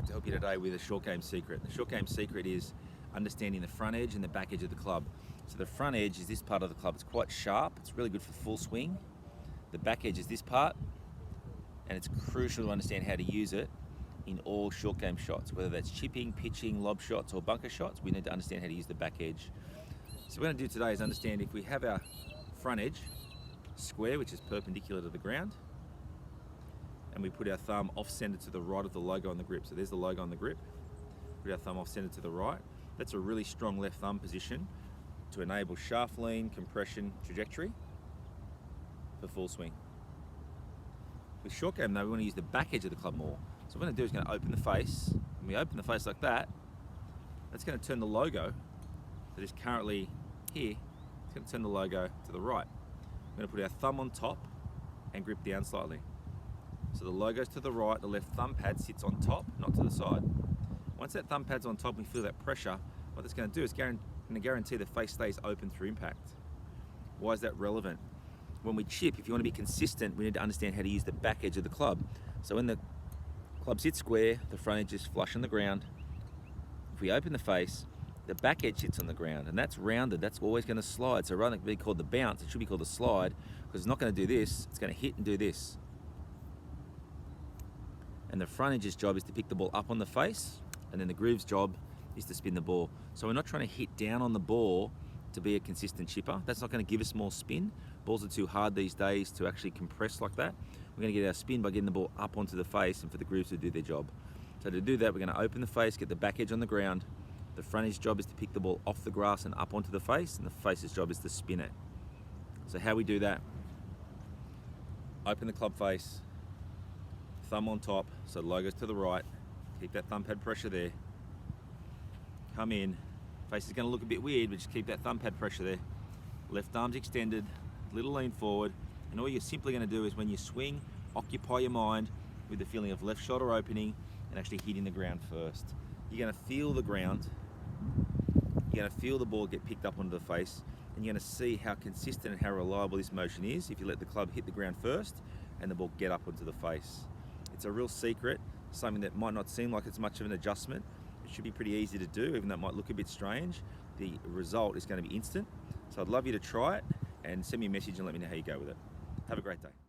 like to help you today with a short game secret. The short game secret is understanding the front edge and the back edge of the club. So the front edge is this part of the club. It's quite sharp. It's really good for full swing. The back edge is this part, and it's crucial to understand how to use it in all short game shots, whether that's chipping, pitching, lob shots, or bunker shots. We need to understand how to use the back edge. So what we're going to do today is understand if we have our front edge square, which is perpendicular to the ground, and we put our thumb off-centered to the right of the logo on the grip. So there's the logo on the grip. Put our thumb off-centered to the right. That's a really strong left thumb position to enable shaft lean, compression, trajectory for full swing. With short game though, we want to use the back edge of the club more. So what we're going to do is going to open the face. When we open the face like that, that's going to turn the logo that is currently here, it's going to turn the logo to the right. We're going to put our thumb on top and grip down slightly. So the logo's to the right, the left thumb pad sits on top, not to the side. Once that thumb pad's on top and we feel that pressure, what that's going to do is guarantee the face stays open through impact. Why is that relevant? When we chip, if you want to be consistent, we need to understand how to use the back edge of the club. So when the club sits square, the front edge is flush on the ground. If we open the face, the back edge sits on the ground, and that's rounded. That's always going to slide. So rather than be called the bounce, it should be called the slide, because it's not going to do this. It's going to hit and do this. And the front edge's job is to pick the ball up on the face, and then the groove's job is to spin the ball. So we're not trying to hit down on the ball to be a consistent chipper. That's not going to give us more spin. Balls are too hard these days to actually compress like that. We're going to get our spin by getting the ball up onto the face and for the grooves to do their job. So to do that, we're going to open the face, get the back edge on the ground. The front edge's job is to pick the ball off the grass and up onto the face, and the face's job is to spin it. So how we do that? Open the club face, thumb on top, so the logo's to the right. Keep that thumb pad pressure there. Come in. Face is going to look a bit weird, but just keep that thumb pad pressure there. Left arm's extended, little lean forward, and all you're simply going to do is when you swing, occupy your mind with the feeling of left shoulder opening and actually hitting the ground first. You're going to feel the ground. You're going to feel the ball get picked up onto the face, and you're going to see how consistent and how reliable this motion is if you let the club hit the ground first and the ball get up onto the face. It's a real secret, something that might not seem like it's much of an adjustment. It should be pretty easy to do, even though it might look a bit strange. The result is going to be instant. So I'd love you to try it and send me a message and let me know how you go with it. Have a great day.